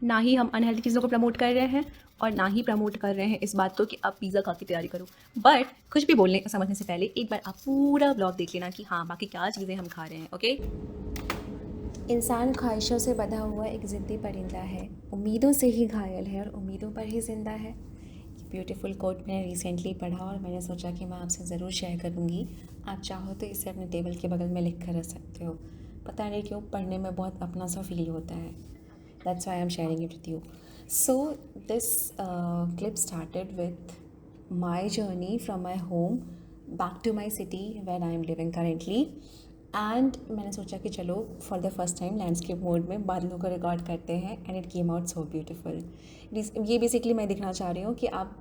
ना ही हम अनहेल्दी चीज़ों को प्रमोट कर रहे हैं और ना ही प्रमोट कर रहे हैं इस बात को कि आप पिज़्ज़ा खा के तैयारी करो। बट कुछ भी बोलने समझने से पहले एक बार आप पूरा ब्लॉग देख लेना कि हाँ, बाकी क्या चीज़ें हम खा रहे हैं, ओके? इंसान ख्वाहिशों से बंधा हुआ एक ज़िद्दी परिंदा है, उम्मीदों से ही घायल है और उम्मीदों पर ही ज़िंदा है। ब्यूटीफुल कोट मैंने रिसेंटली पढ़ा और मैंने सोचा कि मैं आपसे ज़रूर शेयर करूँगी। आप चाहो तो इसे अपने टेबल के बगल में लिख कर रख सकते हो। पता नहीं क्यों पढ़ने में बहुत अपना सा फील होता है। That's why I'm sharing it with you. So this clip started with my journey from my home back to my city where I am living currently. And मैंने सोचा कि चलो for the first time landscape mode में बादलों को record करते हैं and it came out so beautiful. ये बेसिकली मैं दिखना चाह रही हूँ कि आप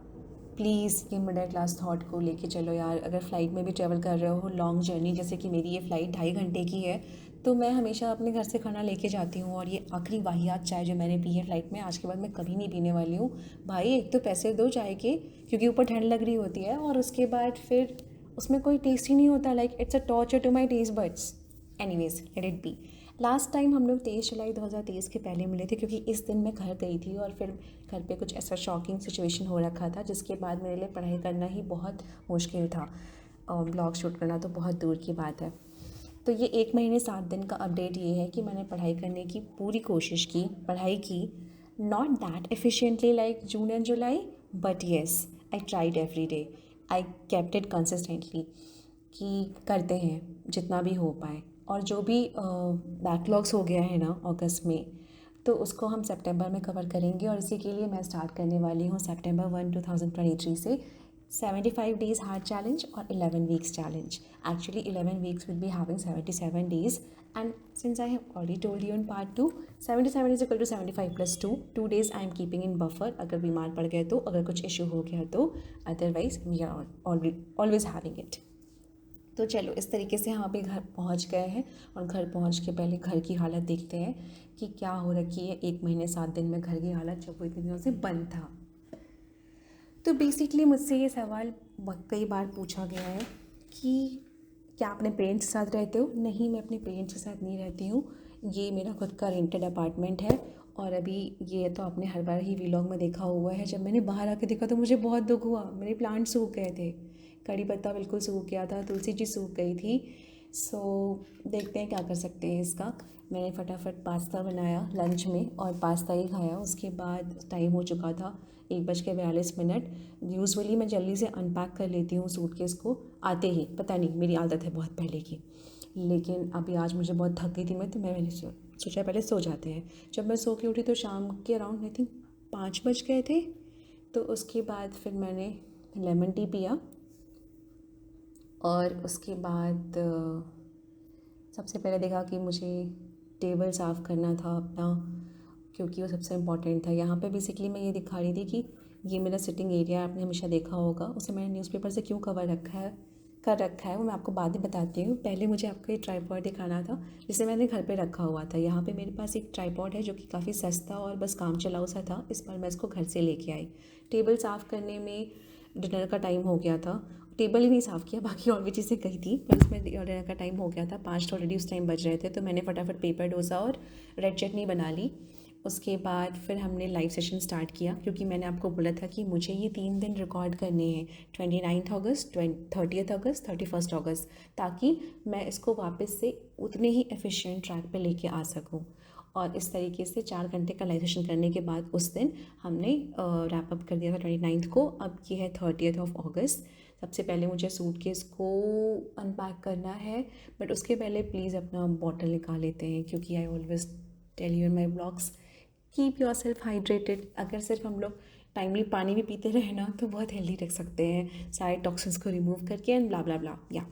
प्लीज़ ये मिडिल क्लास थॉट को लेके चलो यार। अगर फ़्लाइट में भी ट्रैवल कर रहे हो लॉन्ग जर्नी, जैसे कि मेरी ये फ़्लाइट 2.5 घंटे की है, तो मैं हमेशा अपने घर से खाना लेके जाती हूँ और ये आखिरी वाहियात चाय जो मैंने पी है फ़्लाइट में, आज के बाद मैं कभी नहीं पीने वाली हूँ। भाई एक तो पैसे दो चाय के, क्योंकि ऊपर ठंड लग रही होती है, और उसके बाद फिर उसमें कोई टेस्ट ही नहीं होता। Like it's a torture to my taste buds. Anyways let it be. Last time हम लोग 23 जुलाई 2023 के पहले मिले थे, क्योंकि इस दिन मैं घर गई थी और फिर घर पे कुछ ऐसा शॉकिंग सिचुएशन हो रखा था जिसके बाद मेरे लिए पढ़ाई करना ही बहुत मुश्किल था। ब्लॉग शूट करना तो बहुत दूर की बात है। तो ये 1 महीने 7 दिन का अपडेट ये है कि मैंने पढ़ाई करने की पूरी कोशिश की, पढ़ाई की, not that efficiently like June and July, but yes I tried every day, I kept it consistently कि करते हैं जितना भी हो पाए। और जो भी बैकलॉग्स हो गया है ना अगस्त में, तो उसको हम सितंबर में कवर करेंगे। और इसी के लिए मैं स्टार्ट करने वाली हूँ September 1, 2023 से 75 डेज़ हार्ड चैलेंज और 11 weeks challenge. Actually 11 weeks will be having 77 days, and since I have already told you in part 2, 77 is equal to 75 + 2, 2 days I am keeping in buffer. अगर बीमार पड़ गए तो, अगर कुछ इशू हो गया तो, otherwise we are always having it. तो चलो इस तरीके से हम अभी घर पहुंच गए हैं, और घर पहुंच के पहले घर की हालत देखते हैं कि क्या हो रखी है 1 महीने 7 दिन में घर की हालत, जब वो इतने दिनों से बंद था। तो बेसिकली मुझसे ये सवाल कई बार पूछा गया है कि क्या अपने पेरेंट्स के साथ रहते हो? नहीं, मैं अपने पेरेंट्स के साथ नहीं रहती हूँ। ये मेरा खुद का रेंटेड अपार्टमेंट है। और अभी ये तो आपने हर बार ही व्लॉग में देखा हुआ है, जब मैंने बाहर आके देखा तो मुझे बहुत दुख हुआ। मेरे प्लांट सूख गए थे, कड़ी पत्ता बिल्कुल सूख गया था, तुलसी जी सूख गई थी। सो देखते हैं क्या कर सकते हैं इसका। मैंने फटाफट पास्ता बनाया लंच में और पास्ता ही खाया। उसके बाद टाइम हो चुका था 1:42। यूजुअली मैं जल्दी से अनपैक कर लेती हूँ सूटकेस को आते ही, पता नहीं मेरी आदत है बहुत पहले की। लेकिन अभी आज मुझे बहुत थक गई थी मैं, तो मैंने सोचा पहले सो जाते हैं। जब मैं सो के उठी तो शाम के अराउंड आई थिंक 5 बज गए थे। तो उसके बाद फिर मैंने लेमन टी पिया, और उसके बाद सबसे पहले देखा कि मुझे टेबल साफ़ करना था अपना, क्योंकि वो सबसे इम्पॉर्टेंट था। यहाँ पे बेसिकली मैं ये दिखा रही थी कि ये मेरा सिटिंग एरिया, आपने हमेशा देखा होगा। उसे मैंने न्यूज़पेपर से क्यों कवर कर रखा है वो मैं आपको बाद में बताती हूँ। पहले मुझे आपको ये ट्राइपॉड दिखाना था जिसे मैंने घर पे रखा हुआ था। यहाँ पे मेरे पास एक ट्राइपॉड है जो कि काफ़ी सस्ता और बस काम चलाऊ सा था, इस बार मैं इसको घर से लेके आई। टेबल साफ़ करने में डिनर का टाइम हो गया था। टेबल ही नहीं साफ़ किया, बाकी और भी चीज़ें कही थी, पर इसमें डिनर का टाइम हो गया था। 5 तो ऑलरेडी उस टाइम बज रहे थे, तो मैंने फटाफट पेपर डोसा और रेड चटनी बना ली। उसके बाद फिर हमने लाइव सेशन स्टार्ट किया, क्योंकि मैंने आपको बोला था कि मुझे ये 3 दिन रिकॉर्ड करने हैं, 29 अगस्त, 30 अगस्त, 31 अगस्त, ताकि मैं इसको वापस से उतने ही एफिशिएंट ट्रैक पे लेके आ सकूं। और इस तरीके से 4 घंटे का लाइव सेशन करने के बाद उस दिन हमने रैप अप कर दिया था 29 को। अब ये है 30 अगस्त। सबसे पहले मुझे सूटकेस को अनपैक करना है, बट उसके पहले प्लीज़ अपना बॉटल निकाल लेते हैं, क्योंकि I always tell you in my blogs, keep yourself hydrated. अगर सिर्फ हम लोग टाइमली पानी भी पीते रहे ना तो बहुत हेल्दी रख सकते हैं, सारे टॉक्सिन्स को रिमूव करके, एंड ब्ला ब्ला ब्ला। या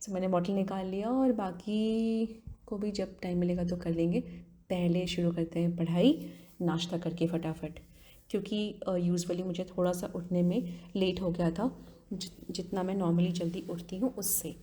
सो मैंने बॉटल निकाल लिया, और बाकी को भी जब टाइम मिलेगा तो कर लेंगे। पहले शुरू करते हैं पढ़ाई, नाश्ता करके फटाफट, क्योंकि यूजुअली मुझे थोड़ा सा उठने में लेट हो गया था, जितना मैं नॉर्मली जल्दी उठती हूँ उससे।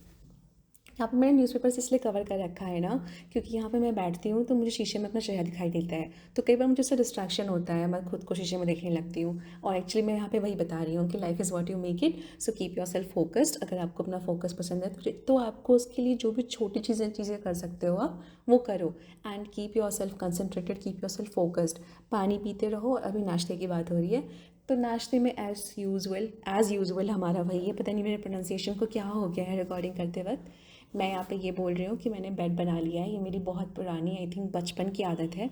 यहाँ पे मैंने न्यूज़पेपर्स इसलिए कवर कर रखा है ना, क्योंकि यहाँ पे मैं बैठती हूँ तो मुझे शीशे में अपना चेहरा दिखाई देता है, तो कई बार मुझे उससे डिस्ट्रैक्शन होता है, मैं खुद को शीशे में देखने लगती हूँ। और एक्चुअली मैं यहाँ पे वही बता रही हूँ कि life is what you make it, so keep your self focused. अगर आपको अपना फोकस पसंद है तो आपको उसके लिए जो भी छोटी चीज़ें कर सकते हो आप वो करो। And keep your self concentrated, keep your self focused. पानी पीते रहो। और अभी नाश्ते की बात हो रही है, तो नाश्ते में एज़ यूज़ुअल हमारा वही है। पता नहीं मेरे प्रोनाउंसिएशन को क्या हो गया है रिकॉर्डिंग करते वक्त। मैं यहाँ पे ये बोल रही हूँ कि मैंने बेड बना लिया है। ये मेरी बहुत पुरानी, आई थिंक बचपन की आदत है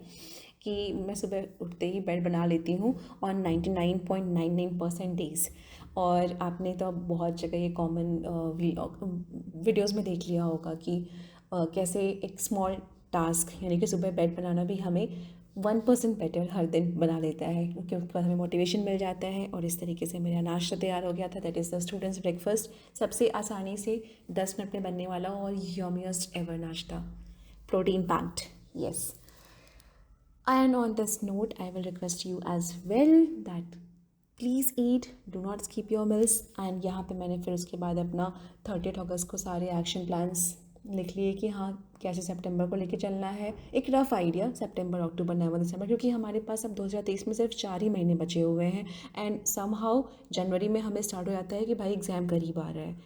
कि मैं सुबह उठते ही बेड बना लेती हूँ ऑन 99.99% डेज़। और आपने तो अब बहुत जगह ये कॉमन वीडियोज़ में देख लिया होगा कि कैसे एक स्मॉल टास्क यानी कि सुबह बेड बनाना भी हमें 1% बेटर हर दिन बना देता है, क्योंकि उसके बाद हमें मोटिवेशन मिल जाता है। और इस तरीके से मेरा नाश्ता तैयार हो गया था, that is the students breakfast. सबसे आसानी से 10 मिनट में बनने वाला और यम्मिएस्ट एवर नाश्ता, protein packed, yes. And on this note, I will request you as well that please eat, do not skip your mills. And यहाँ पे मैंने फिर उसके बाद अपना 30 अगस्त को सारे एक्शन प्लान्स लिख लिए कि हाँ कैसे सितंबर को लेके चलना है। एक रफ़ आइडिया, सितंबर, अक्टूबर, नवंबर, दिसंबर, क्योंकि हमारे पास अब 2023 में सिर्फ 4 ही महीने बचे हुए हैं। एंड समहाउ जनवरी में हमें स्टार्ट हो जाता है कि भाई एग्ज़ाम करीब आ रहा है।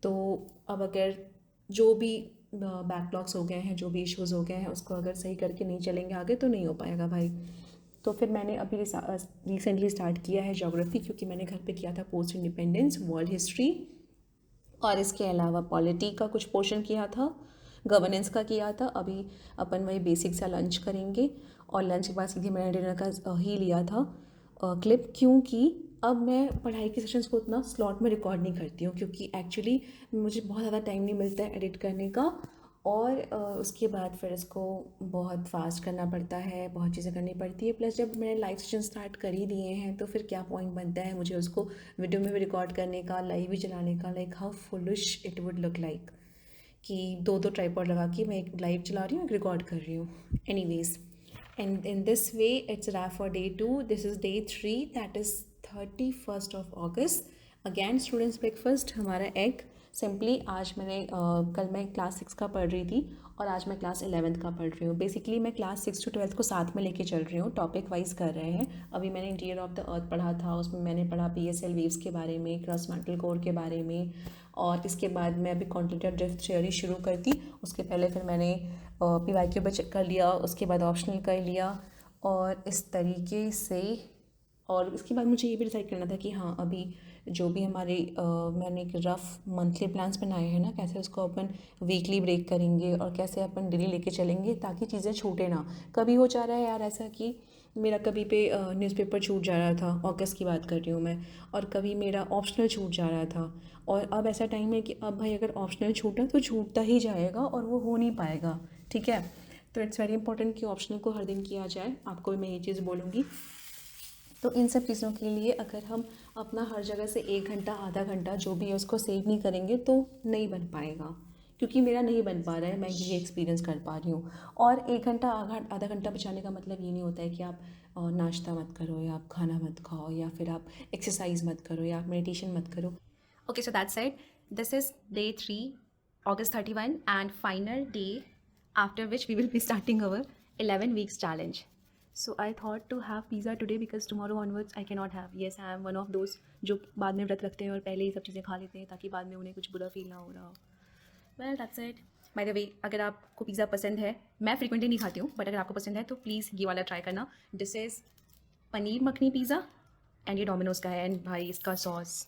तो अब अगर जो भी बैकलॉग्स हो गए हैं, जो भी इश्यूज़ हो गए हैं, उसको अगर सही करके नहीं चलेंगे आगे तो नहीं हो पाएगा भाई। तो फिर मैंने अभी रिसेंटली स्टार्ट किया है ज्योग्राफी, क्योंकि मैंने घर पे किया था पोस्ट इंडिपेंडेंस, वर्ल्ड हिस्ट्री, और इसके अलावा पॉलिटी का कुछ पोर्शन किया था, गवर्नेंस का किया था। अभी अपन वही बेसिक सा लंच करेंगे, और लंच के बाद सीधे मैंने डिनर का ही लिया था क्लिप, क्योंकि अब मैं पढ़ाई के सेशंस को उतना स्लॉट में रिकॉर्ड नहीं करती हूँ, क्योंकि एक्चुअली मुझे बहुत ज़्यादा टाइम नहीं मिलता है एडिट करने का। और उसके बाद फिर इसको बहुत फास्ट करना पड़ता है, बहुत चीज़ें करनी पड़ती है। प्लस जब मैंने लाइव सेशन स्टार्ट कर ही दिए हैं तो फिर क्या पॉइंट बनता है मुझे उसको वीडियो में भी रिकॉर्ड करने का, लाइव भी चलाने का। Like how foolish it would look like कि दो ट्राइपॉड लगा के मैं एक लाइव चला रही हूँ, एक रिकॉर्ड कर रही हूँ। Anyways, and in this way it's rap for day 2। This is day 3, that is 31st of August। Again students breakfast, हमारा एग सिंपली। आज मैंने कल मैं क्लास 6 का पढ़ रही थी और आज मैं क्लास 11th का पढ़ रही हूँ। बेसिकली मैं क्लास 6 to 12th को साथ में लेके चल रही हूँ, टॉपिक वाइज कर रहे हैं। अभी मैंने इंटीरियर ऑफ द अर्थ पढ़ा था, उसमें मैंने पढ़ा PSL वेव्स के बारे में, क्रस्ट मैंटल कोर के बारे में। और इसके बाद मैं अभी कॉन्टिनेंटल ड्रिफ्ट थ्योरी शुरू कर दी। उसके पहले फिर मैंने PYQ पे चेक कर लिया, उसके बाद ऑप्शनल कर लिया, और इस तरीके से। और इसके बाद मुझे ये भी डिसाइड करना था कि हाँ अभी जो भी हमारे मैंने एक रफ़ मंथली प्लान्स बनाए हैं ना, कैसे उसको अपन वीकली ब्रेक करेंगे और कैसे अपन डेली लेके चलेंगे ताकि चीज़ें छूटे ना। कभी हो जा रहा है यार ऐसा कि मेरा कभी पे न्यूज़पेपर छूट जा रहा था, अगस्त की बात कर रही हूँ मैं, और कभी मेरा ऑप्शनल छूट जा रहा था। और अब ऐसा टाइम है कि अब भाई अगर ऑप्शनल छूटा तो छूटता ही जाएगा और वो हो नहीं पाएगा, ठीक है। तो इट्स वेरी इंपॉर्टेंट कि ऑप्शनल को हर दिन किया जाए, आपको भी मैं ये चीज़ बोलूँगी। तो इन सब चीज़ों के लिए अगर हम अपना हर जगह से 1 घंटा, आधा घंटा जो भी है उसको सेव नहीं करेंगे तो नहीं बन पाएगा, क्योंकि मेरा नहीं बन पा रहा है, मैं ये एक्सपीरियंस कर पा रही हूँ। और 1 घंटा, आधा घंटा बचाने का मतलब ये नहीं होता है कि आप नाश्ता मत करो या आप खाना मत खाओ या फिर आप एक्सरसाइज मत करो या आप मेडिटेशन मत करो। Okay, so that's it. This is day 3, August 31, and final day after which we will be starting our 11 weeks challenge. So I thought to have pizza today because tomorrow onwards I cannot have. Yes, I am one of those जो बाद में व्रत रखते हैं और पहले ही सब चीज़ें खा लेते हैं ताकि बाद में उन्हें कुछ बुरा फील ना हो रहा हो। Well that's it. By the way, अगर आपको पिज़्ज़ा पसंद है, मैं फ्रिक्वेंटली नहीं खाती हूँ, बट अगर आपको पसंद है तो प्लीज़ ये वाला ट्राई करना। This is paneer makhani pizza and ये डोमिनोज़ का है। एंड भाई इसका सॉस,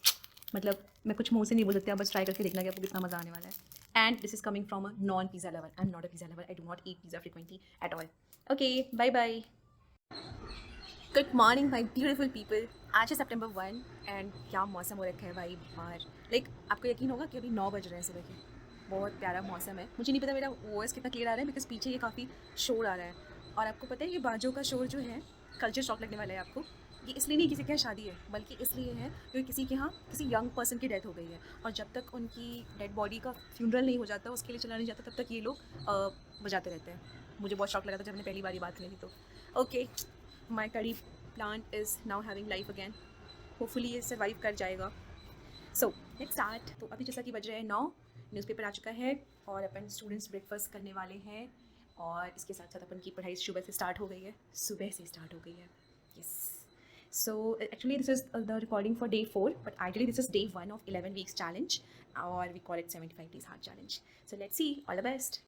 मतलब मैं कुछ मुँह से नहीं बोल सकती, आप बस ट्राई करके देखना कि आपको कितना मज़ा आने वाला है। And this is coming from a non pizza lover. I am not a pizza lover, I do not eat pizza frequently at all. Okay, bye bye. Good morning my beautiful people. आज है September 1 and क्या मौसम हो रखा है भाई बाहर। Like आपको यकीन होगा कि अभी 9 बज रहे हैं सुबह के। बहुत प्यारा मौसम है। मुझे नहीं पता मेरा वॉइस कितना क्लियर आ रहा है बिकॉज पीछे ये काफ़ी शोर आ रहा है। और आपको पता है ये बाजों का शोर जो है, कल्चर शॉक लगने वाला है आपको। ये इसलिए नहीं किसी के यहाँ शादी है, बल्कि इसलिए है क्योंकि किसी के यहाँ किसी यंग पर्सन की डेथ हो गई है, और जब तक उनकी डेड बॉडी का फ्यूनरल नहीं हो जाता, उसके लिए चला नहीं जाता, तब तक ये लोग बजाते रहते हैं। मुझे बहुत शौक लगा था जब मैंने पहली बार ये बात सुनी थी। तो ओके, माई करी plant is now having life again. Hopefully ये सर्वाइव कर जाएगा। So let's start. तो अभी जैसा कि बज रहे हैं 9 न्यूज़पेपर आ चुका है और अपन स्टूडेंट्स ब्रेकफास्ट करने वाले हैं और इसके साथ साथ अपन की पढ़ाई सुबह से स्टार्ट हो गई है, सुबह से स्टार्ट हो गई है। Yes, so actually this is the recording for day 4, but ideally this is day 1 of 11 weeks challenge, or we call it 75 days hard challenge. So let's see, all the best.